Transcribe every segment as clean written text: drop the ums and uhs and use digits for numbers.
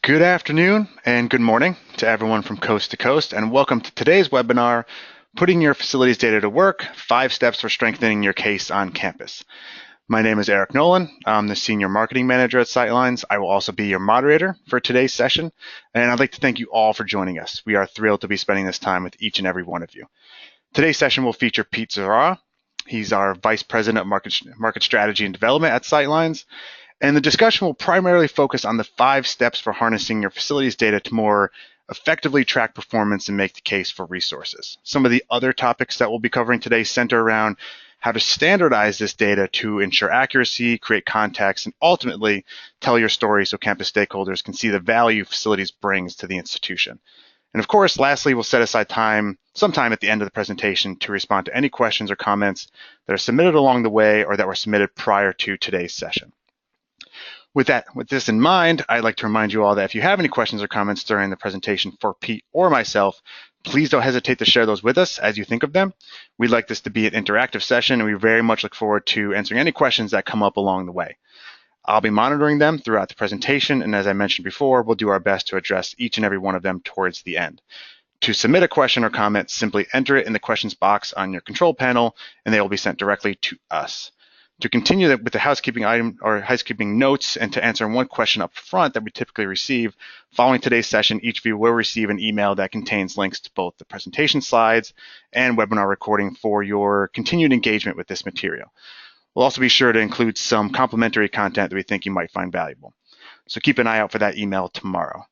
Good afternoon and good morning to everyone from coast to coast, and welcome to today's webinar, Putting Your Facilities Data to Work, 5 Steps for Strengthening Your Case on Campus. My name is Eric Nolan. I'm the Senior Marketing Manager at Sightlines. I will also be your moderator for today's session, and I'd like to thank you all for joining us. We are thrilled to be spending this time with each and every one of you. Today's session will feature Pete Zara. He's our Vice President of Market Strategy and Development at Sightlines. And the discussion will primarily focus on the 5 steps for harnessing your facilities data to more effectively track performance and make the case for resources. Some of the other topics that we'll be covering today center around how to standardize this data to ensure accuracy, create context, and ultimately tell your story so campus stakeholders can see the value facilities brings to the institution. And of course, lastly, we'll set aside sometime at the end of the presentation to respond to any questions or comments that are submitted along the way or that were submitted prior to today's session. With this in mind, I'd like to remind you all that if you have any questions or comments during the presentation for Pete or myself, please don't hesitate to share those with us as you think of them. We'd like this to be an interactive session, and we very much look forward to answering any questions that come up along the way. I'll be monitoring them throughout the presentation, and as I mentioned before, we'll do our best to address each and every one of them towards the end. To submit a question or comment, simply enter it in the questions box on your control panel, and they will be sent directly to us. To continue with the housekeeping item or housekeeping notes and to answer one question up front that we typically receive, following today's session, each of you will receive an email that contains links to both the presentation slides and webinar recording for your continued engagement with this material. We'll also be sure to include some complimentary content that we think you might find valuable. So keep an eye out for that email tomorrow.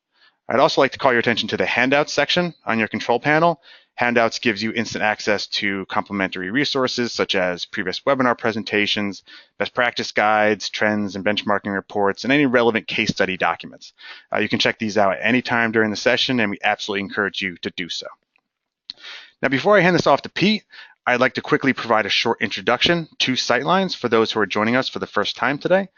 I'd also like to call your attention to the handouts section on your control panel. Handouts gives you instant access to complimentary resources such as previous webinar presentations, best practice guides, trends and benchmarking reports, and any relevant case study documents. You can check these out at any time during the session, and we absolutely encourage you to do so. Now, before I hand this off to Pete, I'd like to quickly provide a short introduction to Sightlines for those who are joining us for the first time today.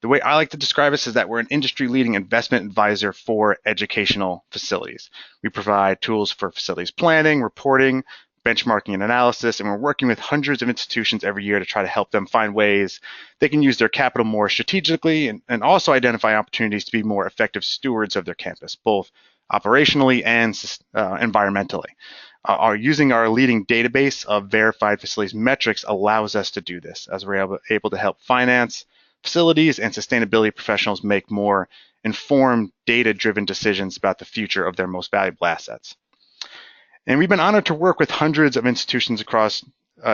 The way I like to describe us is that we're an industry-leading investment advisor for educational facilities. We provide tools for facilities planning, reporting, benchmarking, and analysis, and we're working with hundreds of institutions every year to try to help them find ways they can use their capital more strategically and also identify opportunities to be more effective stewards of their campus, both operationally and environmentally. Using our leading database of verified facilities metrics allows us to do this, as we're able to help finance, facilities, and sustainability professionals make more informed, data-driven decisions about the future of their most valuable assets. And we've been honored to work with hundreds of institutions across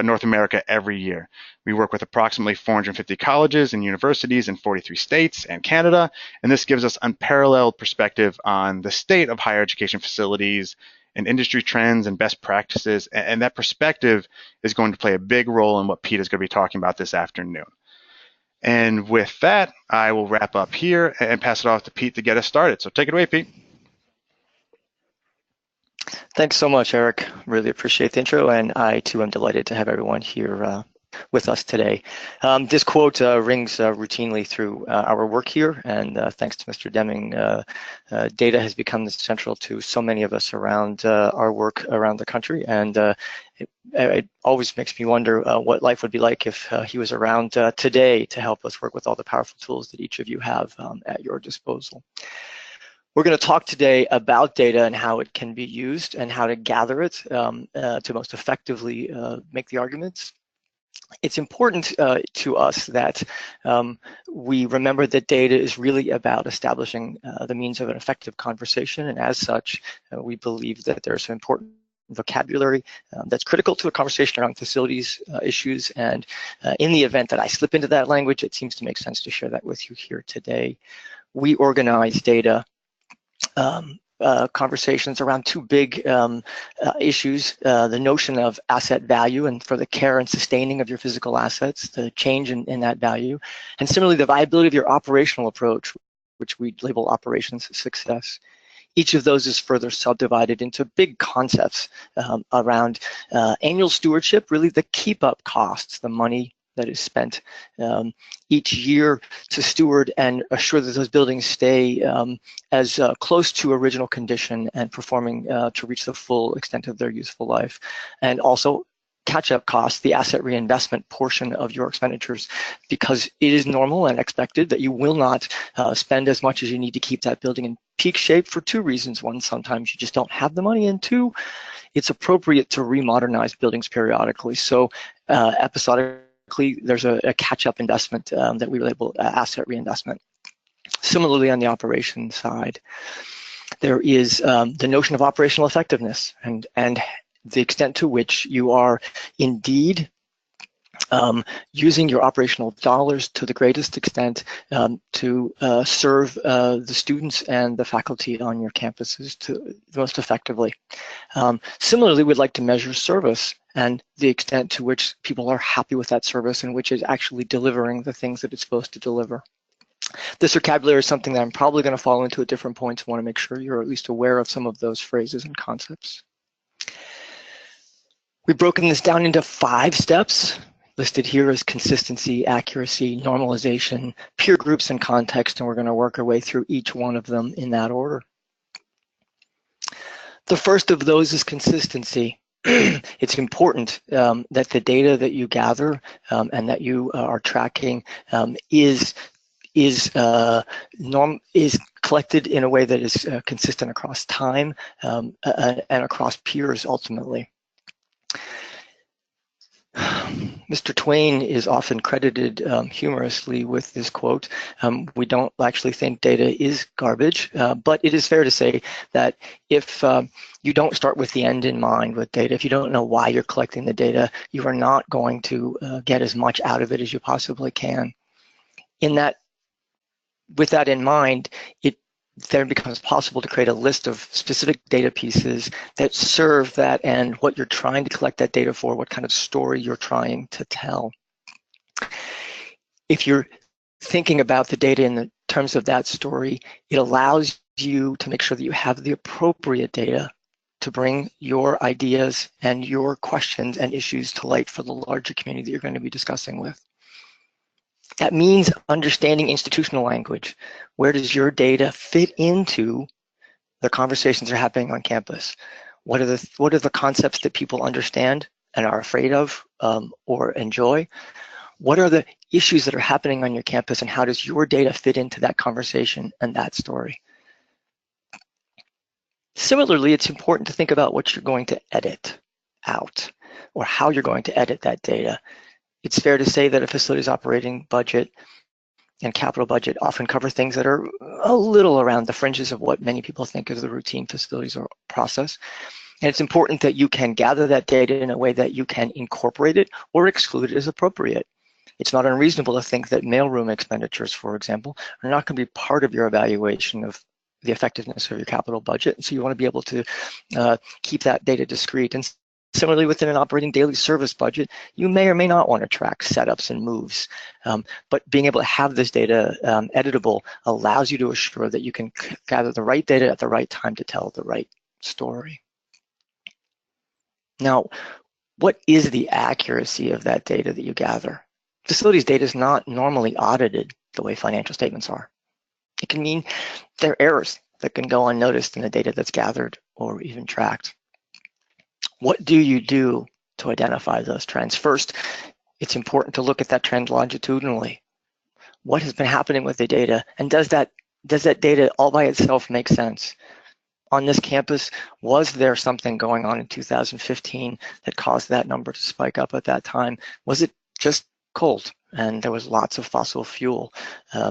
North America every year. We work with approximately 450 colleges and universities in 43 states and Canada, and this gives us unparalleled perspective on the state of higher education facilities and industry trends and best practices, and that perspective is going to play a big role in what Pete is going to be talking about this afternoon. And with that, I will wrap up here and pass it off to Pete to get us started. So take it away, Pete. Thanks so much, Eric. Really appreciate the intro, and I too am delighted to have everyone here with us today. This quote rings routinely through our work here, and thanks to Mr. Deming, data has become central to so many of us around our work around the country, and it always makes me wonder what life would be like if he was around today to help us work with all the powerful tools that each of you have at your disposal. We're going to talk today about data and how it can be used and how to gather it to most effectively make the arguments. It's important to us that we remember that data is really about establishing the means of an effective conversation, and as such, we believe that there's some important vocabulary that's critical to a conversation around facilities issues, and in the event that I slip into that language, it seems to make sense to share that with you here today. We organize data conversations around two big issues, the notion of asset value and for the care and sustaining of your physical assets, the change in that value, and similarly the viability of your operational approach, which we label operations success. Each of those is further subdivided into big concepts around annual stewardship, really the keep-up costs, the money that is spent each year to steward and assure that those buildings stay as close to original condition and performing to reach the full extent of their useful life. And also catch-up cost, the asset reinvestment portion of your expenditures, because it is normal and expected that you will not spend as much as you need to keep that building in peak shape for two reasons. One, sometimes you just don't have the money, and two, it's appropriate to remodernize buildings periodically. So episodically, there's a catch-up investment that we label asset reinvestment. Similarly, on the operations side, there is the notion of operational effectiveness and the extent to which you are indeed using your operational dollars to the greatest extent to serve the students and the faculty on your campuses to most effectively. Similarly, we'd like to measure service and the extent to which people are happy with that service and which is actually delivering the things that it's supposed to deliver. This vocabulary is something that I'm probably going to fall into at different points. I want to make sure you're at least aware of some of those phrases and concepts. We've broken this down into 5 steps, listed here as consistency, accuracy, normalization, peer groups, and context, and we're going to work our way through each one of them in that order. The first of those is consistency. It's important that the data that you gather and that you are tracking is collected in a way that is consistent across time and across peers ultimately. Mr. Twain is often credited humorously with this quote. We don't actually think data is garbage, but it is fair to say that if you don't start with the end in mind with data, if you don't know why you're collecting the data, you are not going to get as much out of it as you possibly can. With that in mind, it then becomes possible to create a list of specific data pieces that serve that end, what you're trying to collect that data for, what kind of story you're trying to tell. If you're thinking about the data in the terms of that story, it allows you to make sure that you have the appropriate data to bring your ideas and your questions and issues to light for the larger community that you're going to be discussing with. That means understanding institutional language. Where does your data fit into the conversations that are happening on campus? What are the concepts that people understand and are afraid of or enjoy? What are the issues that are happening on your campus, and how does your data fit into that conversation and that story? Similarly, it's important to think about what you're going to edit out or how you're going to edit that data. It's fair to say that a facilities operating budget and capital budget often cover things that are a little around the fringes of what many people think is the routine facilities or process. And it's important that you can gather that data in a way that you can incorporate it or exclude it as appropriate. It's not unreasonable to think that mailroom expenditures, for example, are not going to be part of your evaluation of the effectiveness of your capital budget. And so you want to be able to keep that data discrete. And similarly, within an operating daily service budget, you may or may not want to track setups and moves. But being able to have this data editable allows you to assure that you can gather the right data at the right time to tell the right story. Now, what is the accuracy of that data that you gather? Facilities data is not normally audited the way financial statements are. It can mean there are errors that can go unnoticed in the data that's gathered or even tracked. What do you do to identify those trends? First, it's important to look at that trend longitudinally. What has been happening with the data, and does that data all by itself make sense? On this campus, was there something going on in 2015 that caused that number to spike up at that time? Was it just cold and there was lots of fossil fuel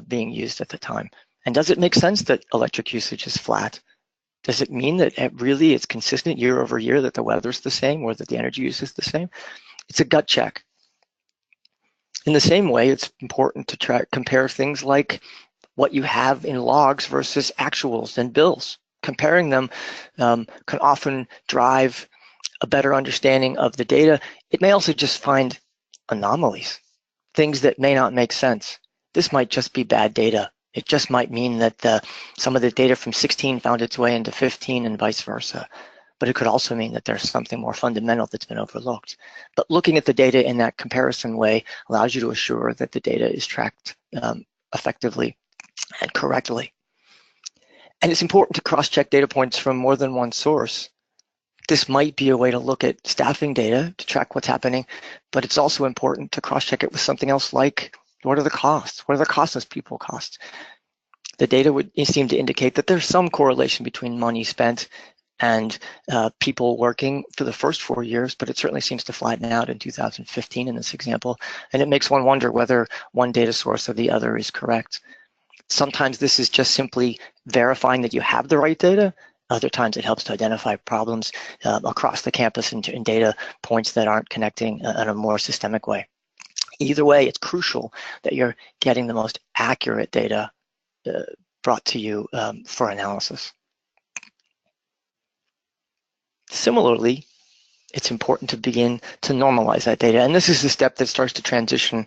being used at the time? And does it make sense that electric usage is flat? Does it mean that it's consistent year over year, that the weather's the same or that the energy use is the same? It's a gut check. In the same way, it's important to compare things like what you have in logs versus actuals and bills. Comparing them can often drive a better understanding of the data. It may also just find anomalies, things that may not make sense. This might just be bad data. It just might mean that some of the data from 16 found its way into 15 and vice versa. But it could also mean that there's something more fundamental that's been overlooked. But looking at the data in that comparison way allows you to assure that the data is tracked effectively and correctly. And it's important to cross-check data points from more than one source. This might be a way to look at staffing data to track what's happening, but it's also important to cross-check it with something else like, what are the costs? What are the costs as people cost? The data would seem to indicate that there's some correlation between money spent and people working for the first 4 years, but it certainly seems to flatten out in 2015 in this example. And it makes one wonder whether one data source or the other is correct. Sometimes this is just simply verifying that you have the right data. Other times it helps to identify problems across the campus and data points that aren't connecting in a more systemic way. Either way, it's crucial that you're getting the most accurate data brought to you for analysis. Similarly, it's important to begin to normalize that data. And this is the step that starts to transition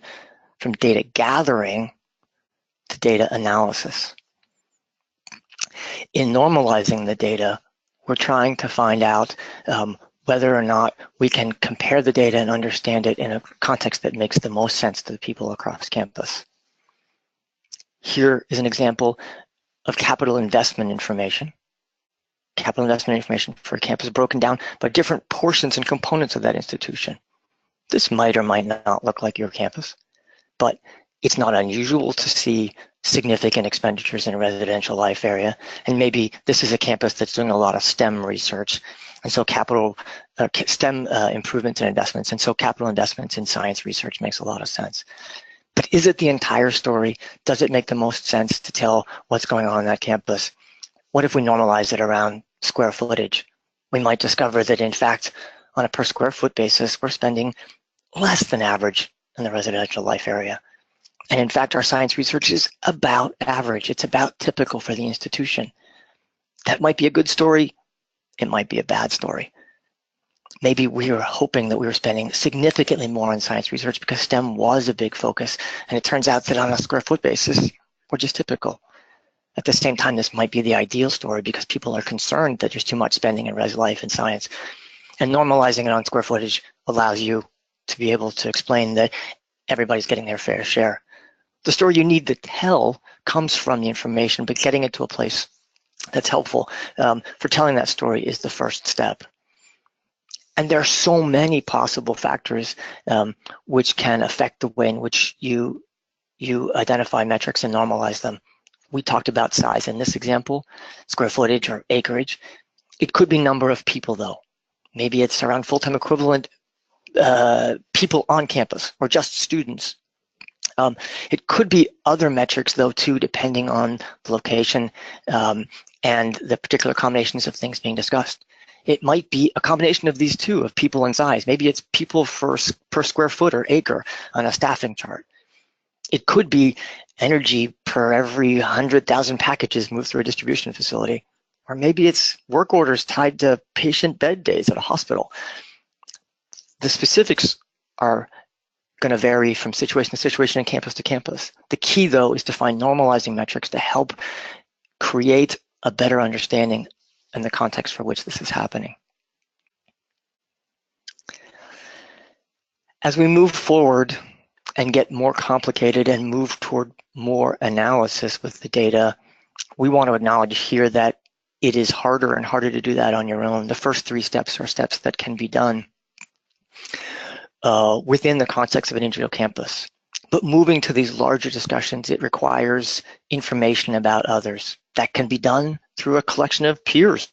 from data gathering to data analysis. In normalizing the data, we're trying to find out whether or not we can compare the data and understand it in a context that makes the most sense to the people across campus. Here is an example of capital investment information. Capital investment information for a campus broken down by different portions and components of that institution. This might or might not look like your campus, but it's not unusual to see significant expenditures in a residential life area. And maybe this is a campus that's doing a lot of STEM research. And so STEM improvements and investments. And so capital investments in science research makes a lot of sense. But is it the entire story? Does it make the most sense to tell what's going on that campus? What if we normalize it around square footage? We might discover that, in fact, on a per square foot basis, we're spending less than average in the residential life area. And in fact, our science research is about average. It's about typical for the institution. That might be a good story. It might be a bad story. Maybe we were hoping that we were spending significantly more on science research because STEM was a big focus. And it turns out that on a square foot basis, we're just typical. At the same time, this might be the ideal story because people are concerned that there's too much spending in res life and science. And normalizing it on square footage allows you to be able to explain that everybody's getting their fair share. The story you need to tell comes from the information, but getting it to a place that's helpful for telling that story is the first step. And there are so many possible factors which can affect the way in which you identify metrics and normalize them. We talked about size in this example, square footage or acreage. It could be number of people though. Maybe it's around full-time equivalent people on campus or just students. It could be other metrics though too, depending on the location and the particular combinations of things being discussed. It might be a combination of these two, of people and size. Maybe it's people per square foot or acre on a staffing chart. It could be energy per every 100,000 packages moved through a distribution facility. Or maybe it's work orders tied to patient bed days at a hospital. The specifics are going to vary from situation to situation and campus to campus. The key, though, is to find normalizing metrics to help create a better understanding in the context for which this is happening. As we move forward and get more complicated and move toward more analysis with the data, we want to acknowledge here that it is harder and harder to do that on your own. The first 3 steps are steps that can be done within the context of an individual campus. But moving to these larger discussions, it requires information about others. That can be done through a collection of peers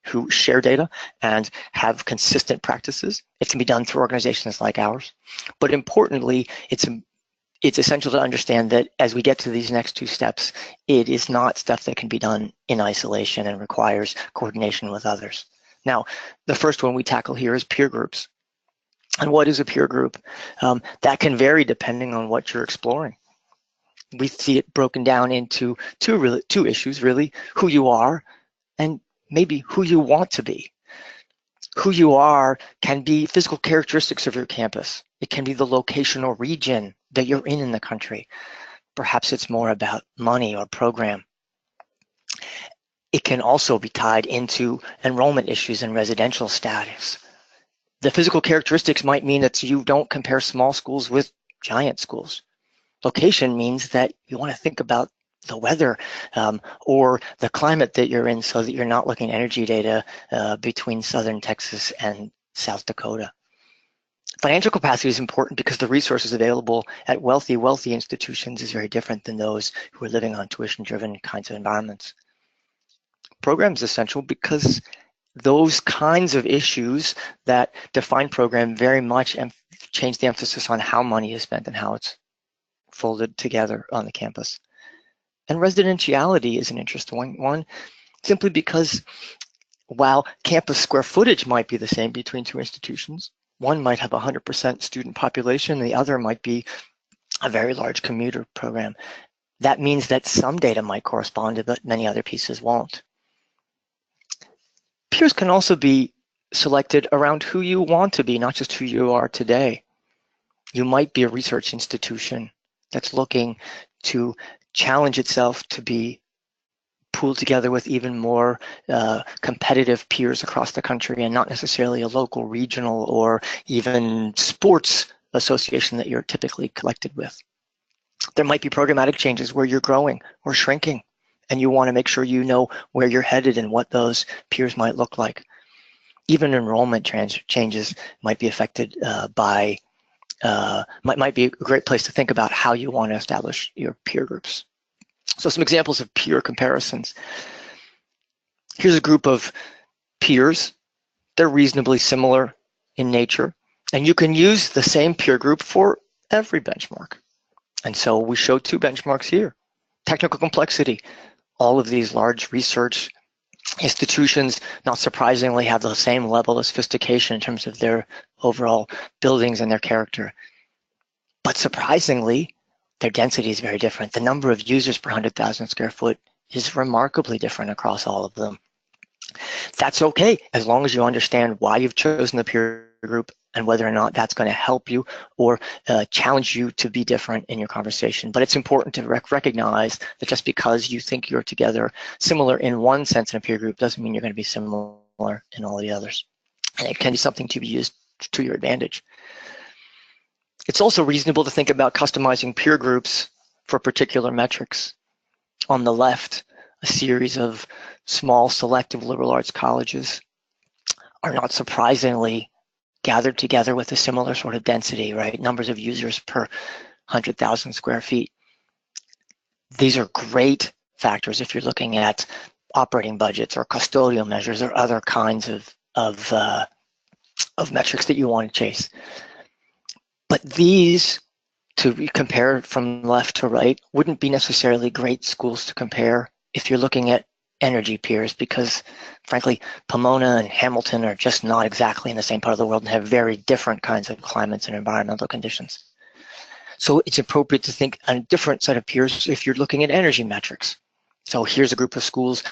who share data and have consistent practices. It can be done through organizations like ours. But importantly, it's essential to understand that as we get to these next 2 steps, it is not stuff that can be done in isolation and requires coordination with others. Now, the first one we tackle here is peer groups. And what is a peer group? That can vary depending on what you're exploring. We see it broken down into two issues, really: who you are and maybe who you want to be. Who you are can be physical characteristics of your campus. It can be the location or region that you're in the country. Perhaps it's more about money or program. It can also be tied into enrollment issues and residential status. The physical characteristics might mean that you don't compare small schools with giant schools. Location means that you want to think about the weather, or the climate that you're in, so that you're not looking at energy data between southern Texas and South Dakota. Financial capacity is important because the resources available at wealthy institutions is very different than those who are living on tuition-driven kinds of environments. Program is essential because those kinds of issues that define program very much change the emphasis on how money is spent and how it's folded together on the campus. And residentiality is an interesting one, simply because while campus square footage might be the same between two institutions, one might have 100% student population, and the other might be a very large commuter program. That means that some data might correspond, but many other pieces won't. Peers can also be selected around who you want to be, not just who you are today. You might be a research institution that's looking to challenge itself to be pooled together with even more competitive peers across the country, and not necessarily a local, regional, or even sports association that you're typically collected with. There might be programmatic changes where you're growing or shrinking, and you want to make sure you know where you're headed and what those peers might look like. Even enrollment changes might be affected might be a great place to think about how you want to establish your peer groups. So some examples of peer comparisons. Here's a group of peers. They're reasonably similar in nature, and you can use the same peer group for every benchmark. And so we show two benchmarks here. Technical complexity. All of these large research institutions, not surprisingly, have the same level of sophistication in terms of their overall buildings and their character. But surprisingly, their density is very different. The number of users per 100,000 square foot is remarkably different across all of them. That's okay, as long as you understand why you've chosen the peer group and whether or not that's going to help you or challenge you to be different in your conversation. But it's important to recognize that just because you think you're together similar in one sense in a peer group doesn't mean you're going to be similar in all the others. And it can be something to be used to your advantage. It's also reasonable to think about customizing peer groups for particular metrics. On the left, a series of small selective liberal arts colleges are not surprisingly gathered together with a similar sort of density, right? Numbers of users per 100,000 square feet. These are great factors if you're looking at operating budgets or custodial measures or other kinds of metrics that you want to chase. But these, to compare from left to right, wouldn't be necessarily great schools to compare if you're looking at energy peers, because frankly, Pomona and Hamilton are just not exactly in the same part of the world and have very different kinds of climates and environmental conditions. So it's appropriate to think on a different set of peers if you're looking at energy metrics. So here's a group of schools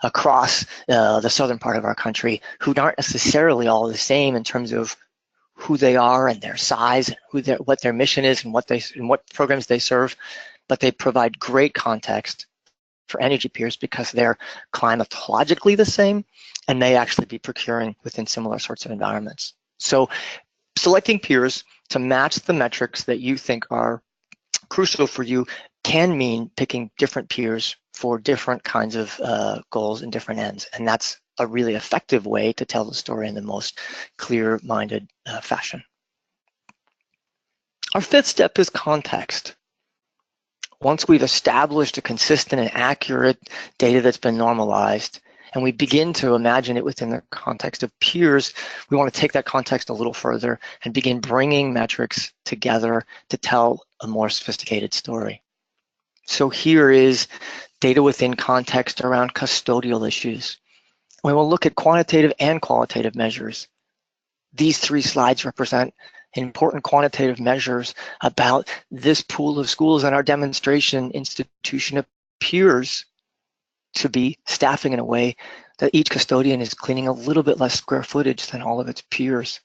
across the southern part of our country who aren't necessarily all the same in terms of who they are and their size, and what their mission is, and what programs they serve, but they provide great context for energy peers because they're climatologically the same and may actually be procuring within similar sorts of environments. So selecting peers to match the metrics that you think are crucial for you can mean picking different peers for different kinds of goals and different ends, and that's a really effective way to tell the story in the most clear-minded fashion. Our fifth step is context. Once we've established a consistent and accurate data that's been normalized, and we begin to imagine it within the context of peers, we want to take that context a little further and begin bringing metrics together to tell a more sophisticated story. So here is data within context around custodial issues. We will look at quantitative and qualitative measures. These three slides represent important quantitative measures about this pool of schools, and our demonstration institution appears to be staffing in a way that each custodian is cleaning a little bit less square footage than all of its peers.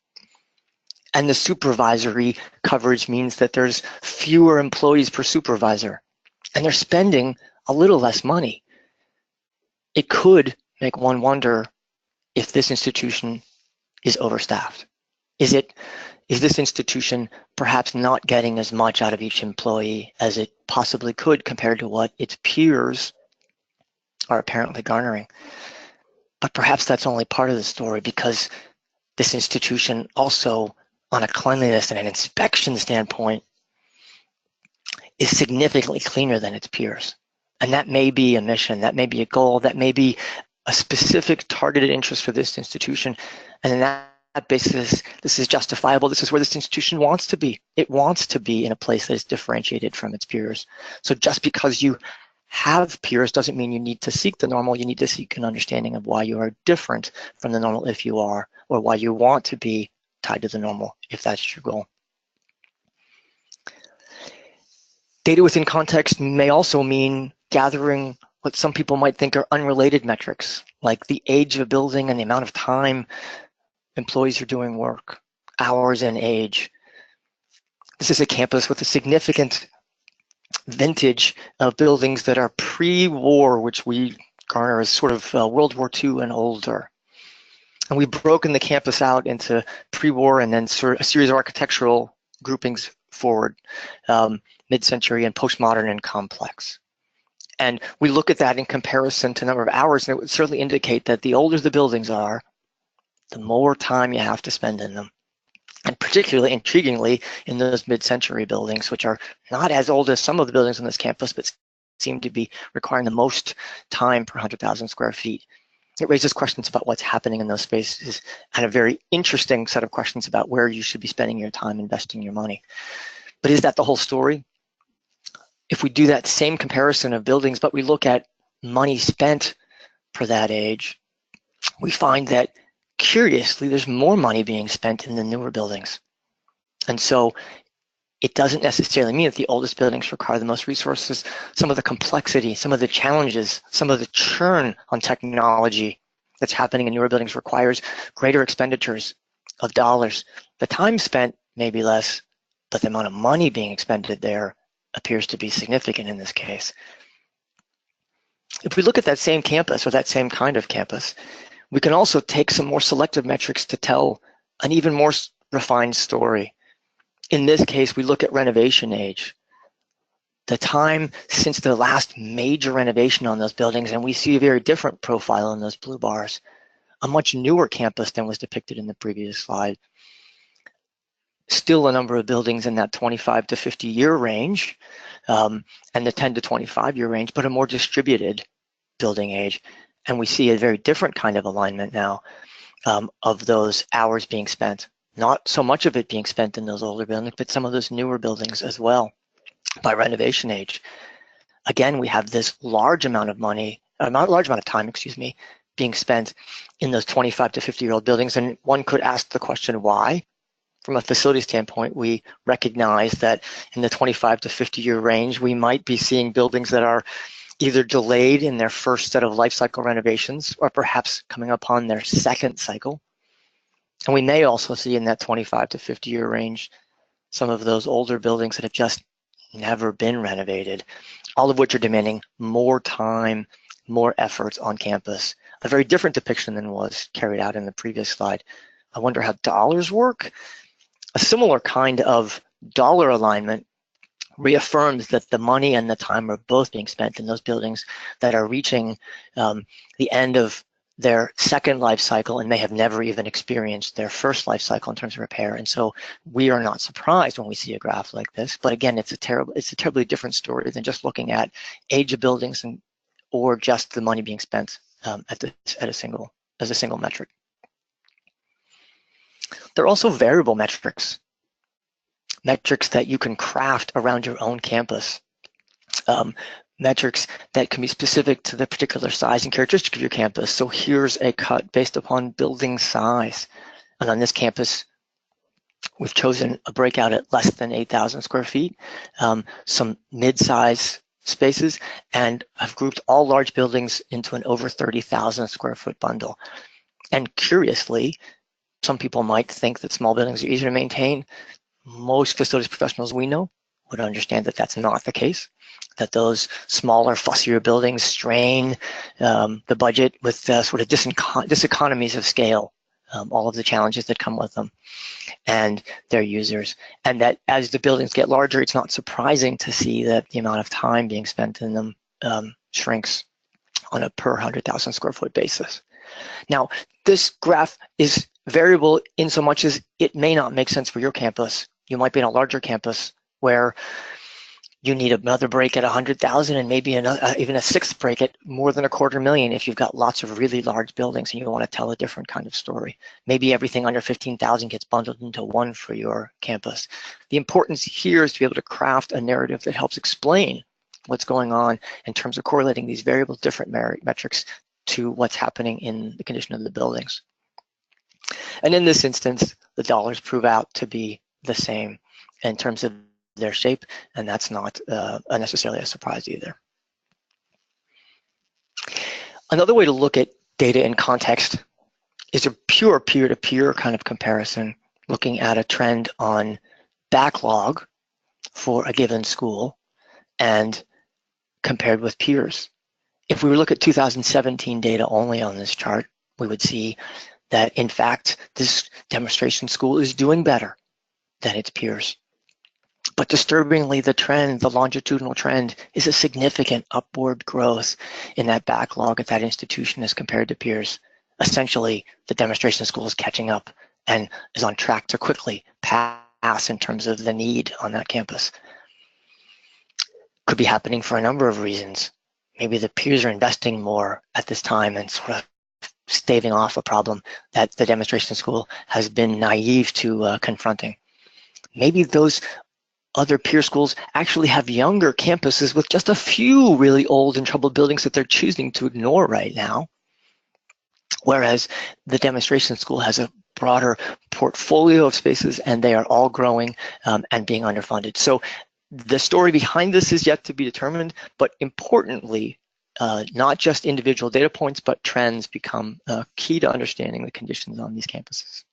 And the supervisory coverage means that there's fewer employees per supervisor, and they're spending a little less money. It could make one wonder if this institution is overstaffed. Is is this institution perhaps not getting as much out of each employee as it possibly could compared to what its peers are apparently garnering? But perhaps that's only part of the story, because this institution also, on a cleanliness and an inspection standpoint, is significantly cleaner than its peers. And that may be a mission, that may be a goal, that may be a specific targeted interest for this institution. And on that basis, this is justifiable. This is where this institution wants to be. It wants to be in a place that is differentiated from its peers. So just because you have peers doesn't mean you need to seek the normal. You need to seek an understanding of why you are different from the normal, if you are, or why you want to be tied to the normal, if that's your goal. Data within context may also mean gathering what some people might think are unrelated metrics, like the age of a building and the amount of time employees are doing work, hours and age. This is a campus with a significant vintage of buildings that are pre-war, which we garner as sort of World War II and older. And we've broken the campus out into pre-war and then a series of architectural groupings forward, mid-century and postmodern and complex. And we look at that in comparison to the number of hours, and it would certainly indicate that the older the buildings are, the more time you have to spend in them. And particularly intriguingly, in those mid-century buildings, which are not as old as some of the buildings on this campus, but seem to be requiring the most time per 100,000 square feet. It raises questions about what's happening in those spaces, and a very interesting set of questions about where you should be spending your time investing your money. But is that the whole story? If we do that same comparison of buildings, but we look at money spent for that age, we find that, curiously, there's more money being spent in the newer buildings. And so it doesn't necessarily mean that the oldest buildings require the most resources. Some of the complexity, some of the challenges, some of the churn on technology that's happening in newer buildings requires greater expenditures of dollars. The time spent may be less, but the amount of money being expended there appears to be significant in this case. If we look at that same campus, or that same kind of campus, we can also take some more selective metrics to tell an even more refined story. In this case, we look at renovation age, the time since the last major renovation on those buildings, and we see a very different profile in those blue bars, a much newer campus than was depicted in the previous slide. Still a number of buildings in that 25 to 50 year range, and the 10 to 25 year range, but a more distributed building age. And we see a very different kind of alignment now of those hours being spent. Not so much of it being spent in those older buildings, but some of those newer buildings as well by renovation age. Again, we have this large amount of money, large amount of time, being spent in those 25 to 50-year-old buildings. And one could ask the question, why? From a facility standpoint, we recognize that in the 25 to 50-year range, we might be seeing buildings that are either delayed in their first set of life cycle renovations, or perhaps coming upon their second cycle. And we may also see in that 25 to 50-year range some of those older buildings that have just never been renovated, all of which are demanding more time, more efforts on campus. A very different depiction than was carried out in the previous slide. I wonder how dollars work. A similar kind of dollar alignment reaffirms that the money and the time are both being spent in those buildings that are reaching the end of their second life cycle and may have never even experienced their first life cycle in terms of repair. And so we are not surprised when we see a graph like this. But again, it's a terribly different story than just looking at age of buildings or just the money being spent as a single metric. There are also variable metrics that you can craft around your own campus. Metrics that can be specific to the particular size and characteristic of your campus. So here's a cut based upon building size. And on this campus, we've chosen a breakout at less than 8,000 square feet, some mid-size spaces, and I've grouped all large buildings into an over 30,000 square foot bundle. And curiously, some people might think that small buildings are easier to maintain. Most facilities professionals we know would understand that that's not the case, that those smaller, fussier buildings strain the budget with sort of diseconomies of scale all of the challenges that come with them, and their users. And that as the buildings get larger, it's not surprising to see that the amount of time being spent in them shrinks on a per 100,000 square foot basis. Now, this graph is variable in so much as it may not make sense for your campus. You might be in a larger campus where you need another break at 100,000 and maybe even a sixth break at more than $250,000 if you've got lots of really large buildings and you want to tell a different kind of story. Maybe everything under 15,000 gets bundled into one for your campus. The importance here is to be able to craft a narrative that helps explain what's going on in terms of correlating these variable different metrics to what's happening in the condition of the buildings. And in this instance, the dollars prove out to be the same in terms of their shape, and that's not necessarily a surprise either. Another way to look at data in context is a pure peer-to-peer kind of comparison, looking at a trend on backlog for a given school and compared with peers. If we were to look at 2017 data only on this chart, we would see that, in fact, this demonstration school is doing better than its peers. But disturbingly, the trend, the longitudinal trend, is a significant upward growth in that backlog at that institution as compared to peers. Essentially, the demonstration school is catching up and is on track to quickly pass in terms of the need on that campus. Could be happening for a number of reasons. Maybe the peers are investing more at this time and sort of staving off a problem that the demonstration school has been naive to confronting. Maybe those other peer schools actually have younger campuses with just a few really old and troubled buildings that they're choosing to ignore right now, whereas the demonstration school has a broader portfolio of spaces and they are all growing and being underfunded. So the story behind this is yet to be determined, but importantly, not just individual data points, but trends become key to understanding the conditions on these campuses.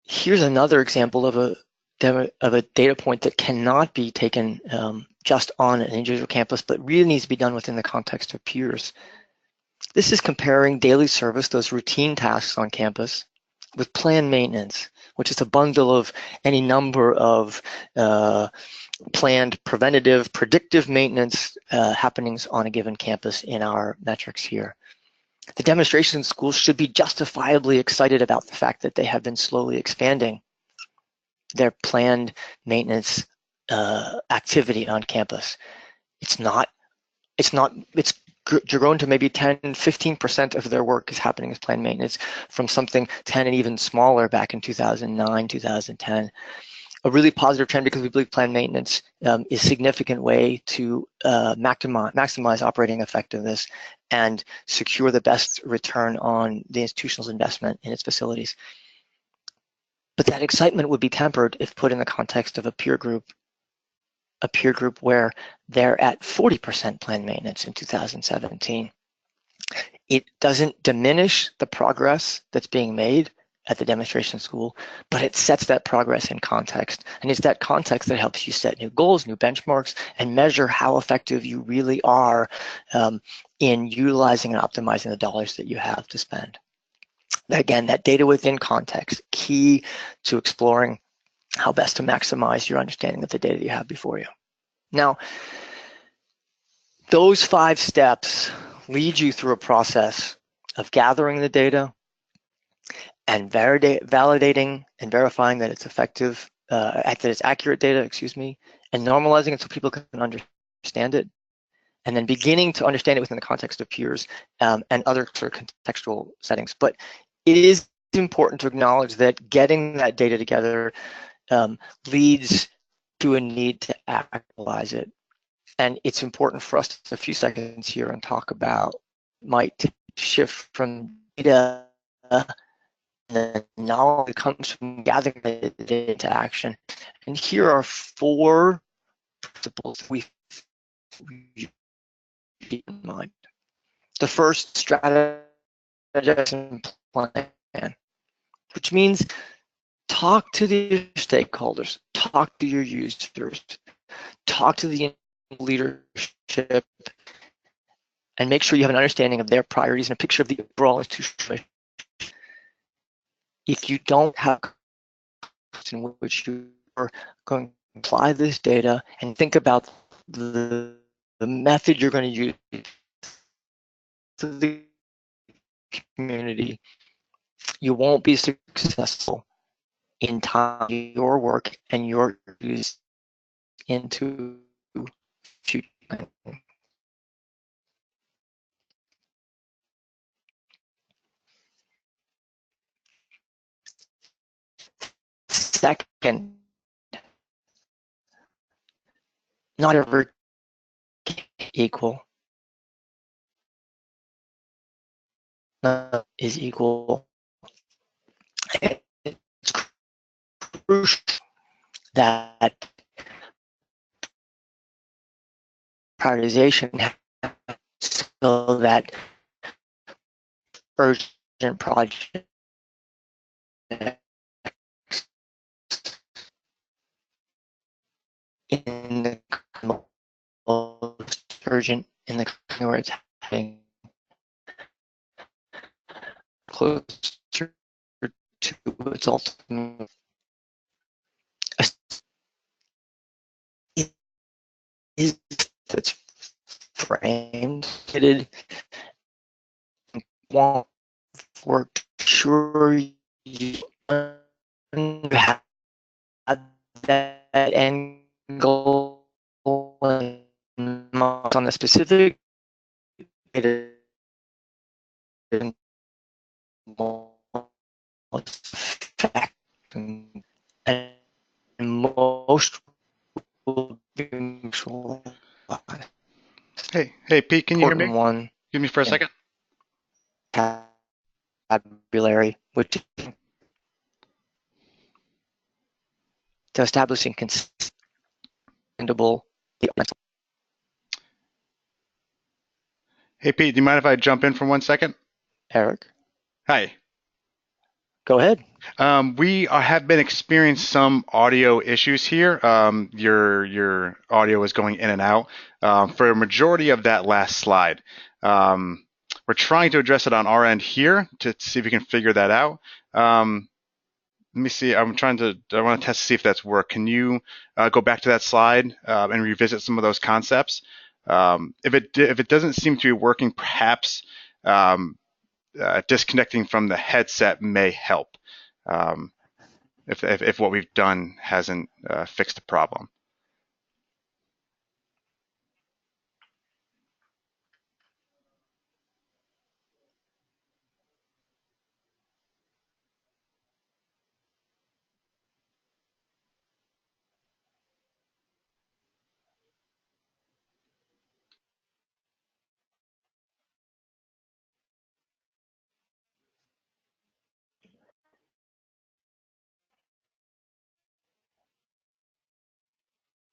Here's another example of a data point that cannot be taken just on an individual campus, but really needs to be done within the context of peers. This is comparing daily service, those routine tasks on campus, with planned maintenance, which is a bundle of any number of planned preventative, predictive maintenance happenings on a given campus in our metrics here. The demonstration schools should be justifiably excited about the fact that they have been slowly expanding their planned maintenance activity on campus. It's grown to maybe 10, 15% of their work is happening as planned maintenance from something 10 and even smaller back in 2009, 2010. A really positive trend because we believe planned maintenance is a significant way to maximize operating effectiveness and secure the best return on the institution's investment in its facilities. But that excitement would be tempered if put in the context of a peer group where they're at 40% planned maintenance in 2017. It doesn't diminish the progress that's being made at the demonstration school, but it sets that progress in context. And it's that context that helps you set new goals, new benchmarks, and measure how effective you really are in utilizing and optimizing the dollars that you have to spend. Again, that data within context, key to exploring how best to maximize your understanding of the data you have before you. Now, those 5 steps lead you through a process of gathering the data and validating and verifying that it's effective, that it's accurate data, and normalizing it so people can understand it, and then beginning to understand it within the context of peers and other sort of contextual settings. But it is important to acknowledge that getting that data together leads to a need to actualize it. And it's important for us to take a few seconds here and talk about might shift from data the knowledge that comes from gathering the data into action. And here are 4 principles we keep in mind. The first, strategize and plan, which means talk to the stakeholders, talk to your users, talk to the leadership, and make sure you have an understanding of their priorities and a picture of the overall institution. If you don't have in which you are going to apply this data and think about the method you're going to use to the community, you won't be successful in tying your work and your use into future. Second, not every equal is equal. It's crucial that prioritization so that urgent project in the most urgent in the where it's happening closer to its ultimate is that's framed, fitted, want work. Sure, you have that end goal on the specific fact, and most will be Hey, Pete, can you hear important me? one Give me for a in second. vocabulary, which to establishing consistable. Hey, Pete, do you mind if I jump in for 1 second? Eric, Hi. go ahead. Have been experiencing some audio issues here. Your audio is going in and out for a majority of that last slide. We're trying to address it on our end here to see if we can figure that out. Let me see. I want to test to see if that's work. Can you go back to that slide and revisit some of those concepts? If it doesn't seem to be working, perhaps disconnecting from the headset may help. Um, if what we've done hasn't fixed the problem.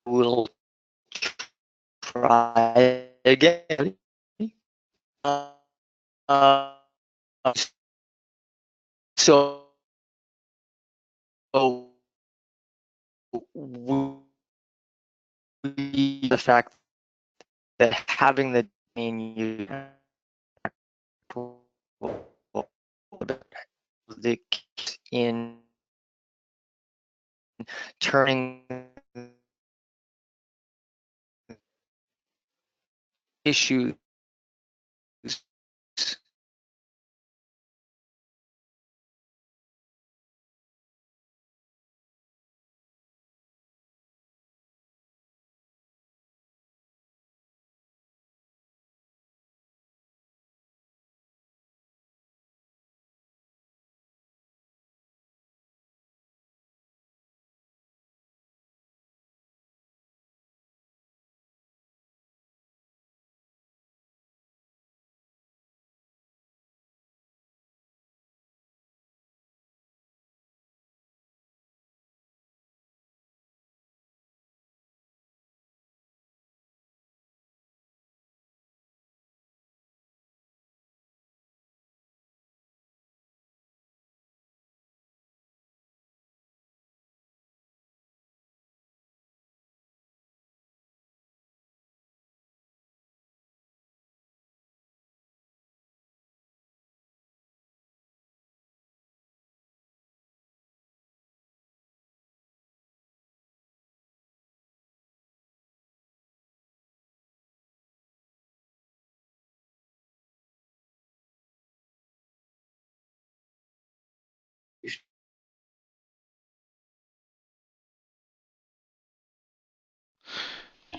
We'll try again. Uh, so the fact that having the main the in turning issues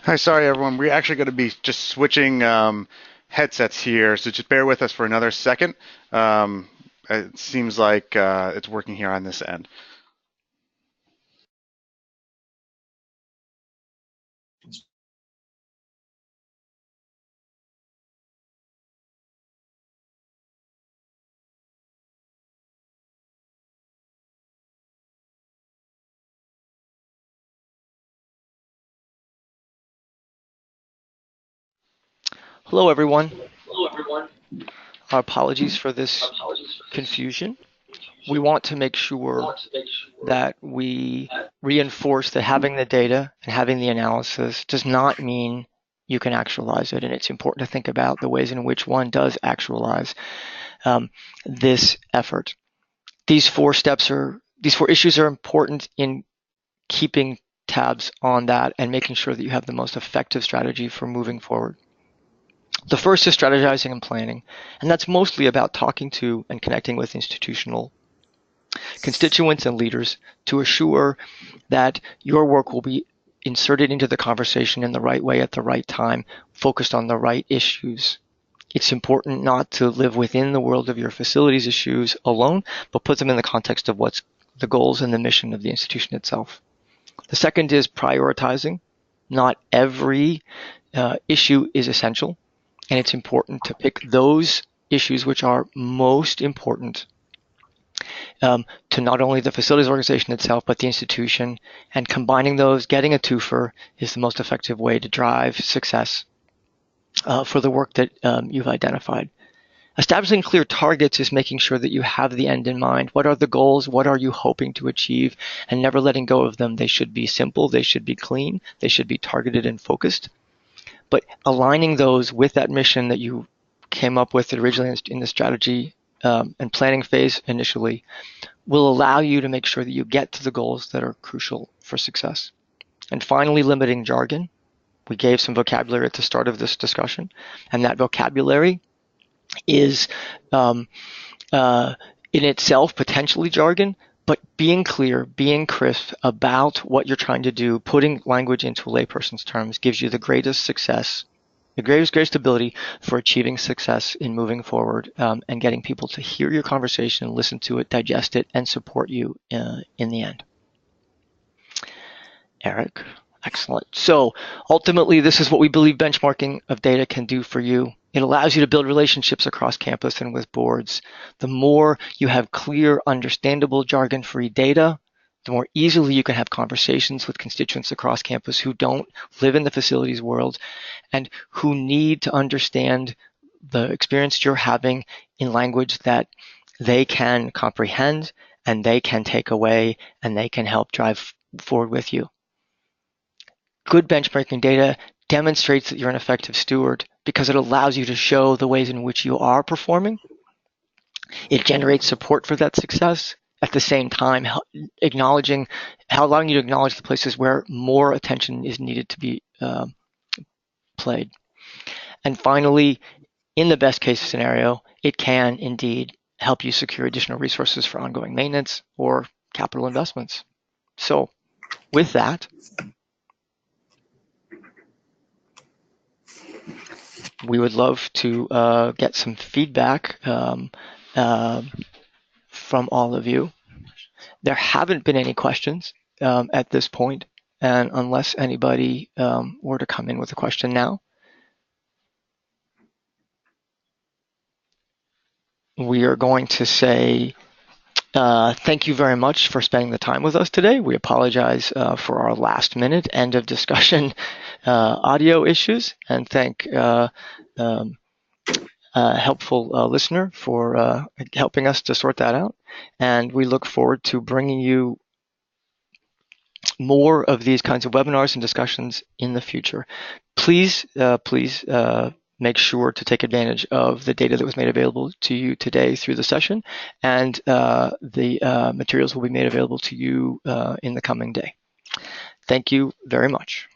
Hi, sorry everyone. We're actually going to be just switching headsets here, so just bear with us for another second. It seems like it's working here on this end. Hello, everyone. Our apologies for this confusion. We want to make sure that we reinforce that having the data and having the analysis does not mean you can actualize it. And it's important to think about the ways in which one does actualize this effort. These four issues are important in keeping tabs on that and making sure that you have the most effective strategy for moving forward. The first is strategizing and planning, and that's mostly about talking to and connecting with institutional constituents and leaders to assure that your work will be inserted into the conversation in the right way at the right time, focused on the right issues. It's important not to live within the world of your facilities issues alone, but put them in the context of what's the goals and the mission of the institution itself. The second is prioritizing. Not every issue is essential, and it's important to pick those issues which are most important to not only the facilities organization itself, but the institution. And combining those, getting a twofer, is the most effective way to drive success for the work that you've identified. Establishing clear targets is making sure that you have the end in mind. What are the goals? What are you hoping to achieve? And never letting go of them. They should be simple. They should be clean. They should be targeted and focused. But aligning those with that mission that you came up with originally in the strategy and planning phase initially will allow you to make sure that you get to the goals that are crucial for success. And finally, limiting jargon. We gave some vocabulary at the start of this discussion, and that vocabulary is in itself potentially jargon, but being clear, being crisp about what you're trying to do, putting language into a layperson's terms gives you the greatest success, the greatest ability for achieving success in moving forward and getting people to hear your conversation, listen to it, digest it, and support you in the end. Eric, excellent. So ultimately, this is what we believe benchmarking of data can do for you. It allows you to build relationships across campus and with boards. The more you have clear, understandable, jargon-free data, the more easily you can have conversations with constituents across campus who don't live in the facilities world and who need to understand the experience you're having in language that they can comprehend and they can take away and they can help drive forward with you. Good benchmarking data demonstrates that you're an effective steward because it allows you to show the ways in which you are performing. It generates support for that success at the same time, allowing you to acknowledge the places where more attention is needed to be played. And finally, in the best case scenario, it can indeed help you secure additional resources for ongoing maintenance or capital investments. So with that, we would love to get some feedback from all of you. There haven't been any questions at this point, and unless anybody were to come in with a question now, we are going to say thank you very much for spending the time with us today. We apologize for our last minute end of discussion audio issues, and thank helpful listener for helping us to sort that out. And we look forward to bringing you more of these kinds of webinars and discussions in the future. Please make sure to take advantage of the data that was made available to you today through the session, and the materials will be made available to you in the coming day. Thank you very much.